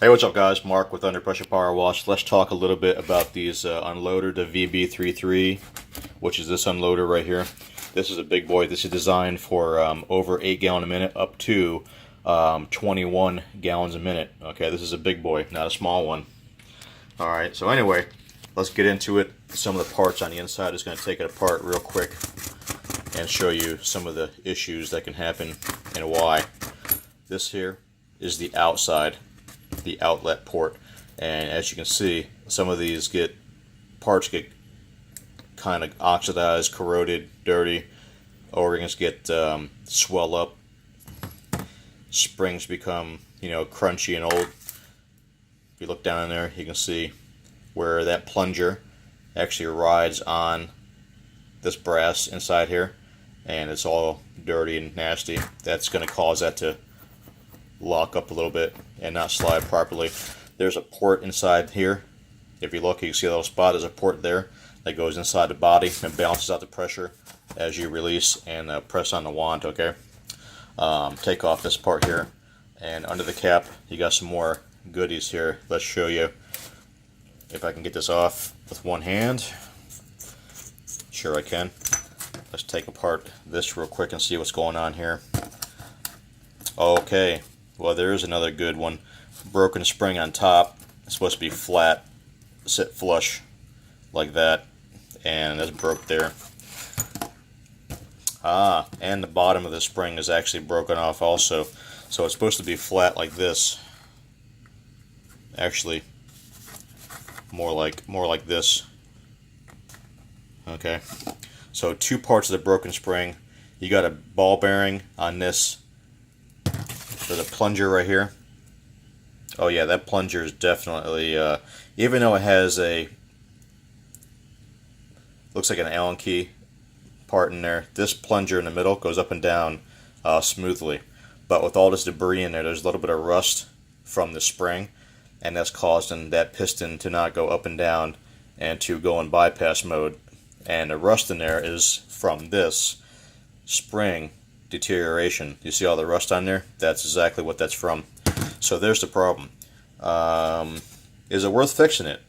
Hey, what's up, guys? Mark with Under Pressure Power Wash. Let's talk a little bit about these unloader, the VB33, which is this unloader right here. This is a big boy. This is designed for over 8 gallon a minute up to 21 gallons a minute. Okay, this is a big boy, not a small one. All right, so anyway, let's get into it. Some of the parts on the inside is going to take it apart real quick and show you some of the issues that can happen and why. This here is the outside, the outlet port, and as you can see, some of these parts get kind of oxidized, corroded, dirty. O-rings get swell up. Springs become, crunchy and old. If you look down in there, you can see where that plunger actually rides on this brass inside here, and it's all dirty and nasty. That's going to cause that to lock up a little bit and not slide properly. There's a port inside here. If you look, you can see a little spot. There's a port there that goes inside the body and balances out the pressure as you release and press on the wand. Okay, take off this part here, and under the cap you got some more goodies here. Let's show you if I can get this off with one hand. Sure I can. Let's take apart this real quick and see what's going on here. Okay, well, there's another good one. Broken spring on top. It's supposed to be flat, sit flush like that, and that's broke there. And the bottom of the spring is actually broken off also. So it's supposed to be flat like this. Actually, more like this. Okay. So two parts of the broken spring. You got a ball bearing on this. There's a plunger right here. Oh yeah, that plunger is definitely, even though it has looks like an Allen key part in there, this plunger in the middle goes up and down smoothly. But with all this debris in there, there's a little bit of rust from the spring, and that's causing that piston to not go up and down and to go in bypass mode. And the rust in there is from this spring deterioration. You see all the rust on there? That's exactly what that's from. So there's the problem. Is it worth fixing it?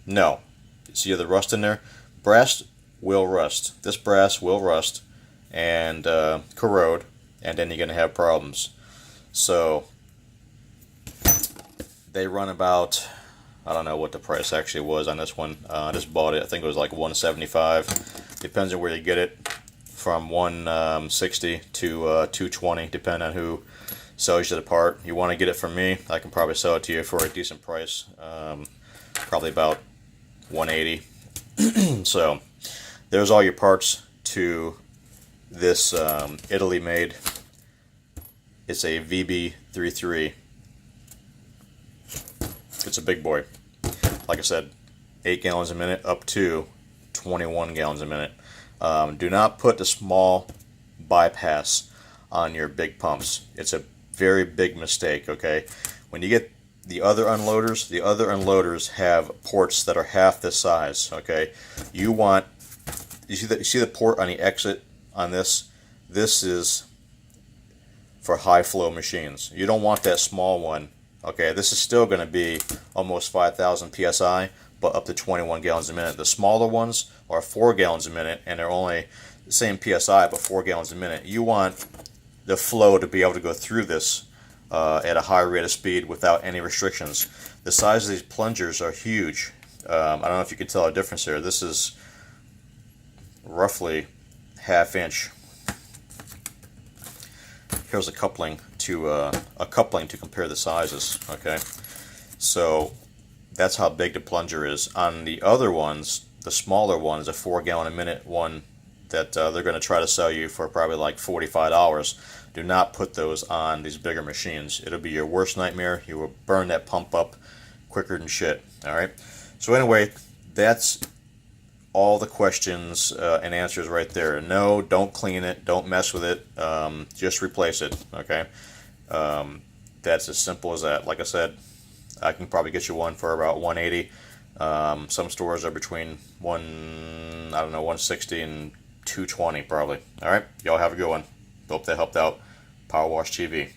No. See the rust in there? Brass will rust. This brass will rust and corrode, and then you're going to have problems. So they run about, I don't know what the price actually was on this one. I just bought it. I think it was like $175. Depends on where you get it. From $160 to $220, depending on who sells you the part. You want to get it from me, I can probably sell it to you for a decent price, probably about $180. So there's all your parts to this Italy made. It's a VB33. It's a big boy. Like I said, 8 gallons a minute up to 21 gallons a minute. Do not put the small bypass on your big pumps. It's a very big mistake, okay? When you get the other unloaders have ports that are half this size, okay? You see the port on the exit on this? This is for high flow machines. You don't want that small one, okay? This is still going to be almost 5,000 psi, but up to 21 gallons a minute. The smaller ones are 4 gallons a minute, and they're only the same psi, but 4 gallons a minute. You want the flow to be able to go through this at a high rate of speed without any restrictions. The size of these plungers are huge. I don't know if you can tell a difference here. This is roughly ½ inch. Here's a coupling to compare the sizes. Okay, so that's how big the plunger is. On the other ones, the smaller one is a 4 gallon a minute one that they're going to try to sell you for probably like $45. Do not put those on these bigger machines. It'll be your worst nightmare. You will burn that pump up quicker than shit. Alright, so anyway, that's all the questions and answers right there. No, don't clean it, don't mess with it, just replace it. Okay, that's as simple as that. Like I said, I can probably get you one for about $180. Some stores are between $160 and $220 probably. All right, y'all have a good one. Hope that helped out. Power Wash TV.